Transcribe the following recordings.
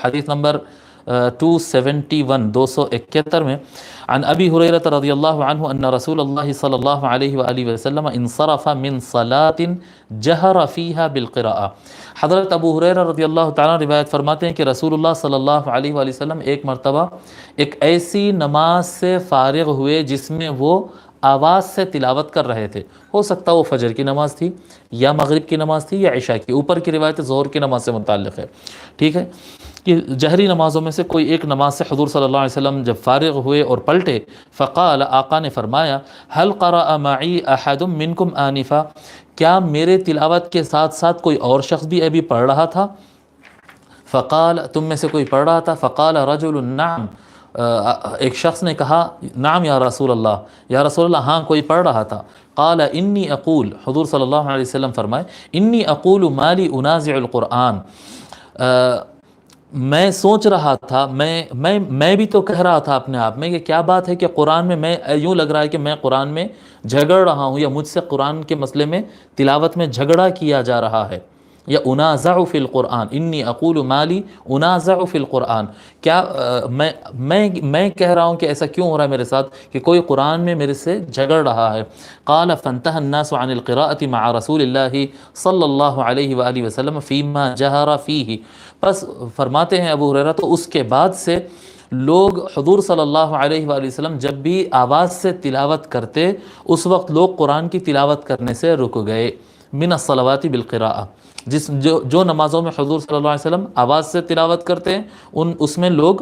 حدیث نمبر 271 271 میں عن ابی ہریرہ رضی اللہ عنہ ان رسول اللہ صلی اللہ علیہ وآلہ وسلم انصرف من صلاة جہر فیہا بالقراءہ. حضرت ابو ہریرہ رضی اللہ تعالیٰ روایت فرماتے ہیں کہ رسول اللہ صلی اللہ علیہ وآلہ وسلم ایک مرتبہ ایک ایسی نماز سے فارغ ہوئے جس میں وہ آواز سے تلاوت کر رہے تھے. ہو سکتا وہ فجر کی نماز تھی یا مغرب کی نماز تھی یا عشاء کی. اوپر کی روایت ظہر کی نماز سے متعلق ہے. ٹھیک ہے کہ جہری نمازوں میں سے کوئی ایک نماز سے حضور صلی اللہ علیہ وسلم جب فارغ ہوئے اور پلٹے، فقال، آقا نے فرمایا، هل قرأ معی احد منکم آنفا، کیا میرے تلاوت کے ساتھ ساتھ کوئی اور شخص بھی ابھی پڑھ رہا تھا؟ فقال، تم میں سے کوئی پڑھ رہا تھا؟ فقال رجل نعم، ایک شخص نے کہا نعم یا رسول اللہ، یا رسول اللہ ہاں کوئی پڑھ رہا تھا. قال انی اقول، حضور صلی اللہ علیہ وسلم فرمائے انی اقول مالی انازع القرآن، میں سوچ رہا تھا، میں بھی تو کہہ رہا تھا اپنے آپ میں کہ کیا بات ہے کہ قرآن میں یوں لگ رہا ہے کہ میں قرآن میں جھگڑ رہا ہوں یا مجھ سے قرآن کے مسئلے میں تلاوت میں جھگڑا کیا جا رہا ہے. یا انازع فی القرآن، انی اقول مالی انازع فی القرآن، کیا میں کہہ رہا ہوں کہ ایسا کیوں ہو رہا ہے میرے ساتھ کہ کوئی قرآن میں میرے سے جھگڑ رہا ہے. قال فانتهى الناس عن القراءة مع رسول اللہ صلی اللہ علیہ وآلہ وسلم فیما جہر فیہ. بس فرماتے ہیں ابو ہریرہ تو اس کے بعد سے لوگ حضور صلی اللہ علیہ وآلہ وسلم جب بھی آواز سے تلاوت کرتے اس وقت لوگ قرآن کی تلاوت کرنے سے رک گئے. من الصلوات بالقراءة، جو نمازوں میں حضور صلی اللہ علیہ وسلم آواز سے تلاوت کرتے ہیں اس میں لوگ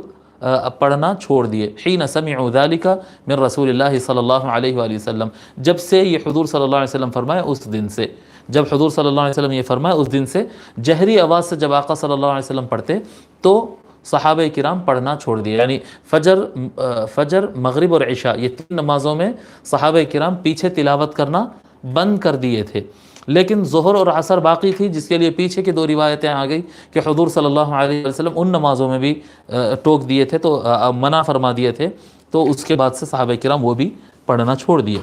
پڑھنا چھوڑ دیے. حین سمعوا ذلك من رسول اللہ صلی اللہ علیہ وآلہ وسلم، جب سے یہ حضور صلی اللہ علیہ وسلم فرمائے اس دن سے، جب حضور صلی اللہ علیہ وسلم یہ فرمائے اس دن سے جہری آواز سے جب آقا صلی اللہ علیہ وسلم پڑھتے تو صحابہ کرام پڑھنا چھوڑ دیے. یعنی فجر مغرب اور عشاء یہ تین نمازوں میں صحابہ کرام پیچھے تلاوت کرنا بند کر دیے تھے. لیکن ظہر اور عصر باقی تھی، جس کے لیے پیچھے کی دو روایتیں آ گئی کہ حضور صلی اللہ علیہ وسلم ان نمازوں میں بھی ٹوک دیے تھے، تو منع فرما دیے تھے، تو اس کے بعد سے صحابہ کرام وہ بھی پڑھنا چھوڑ دیے.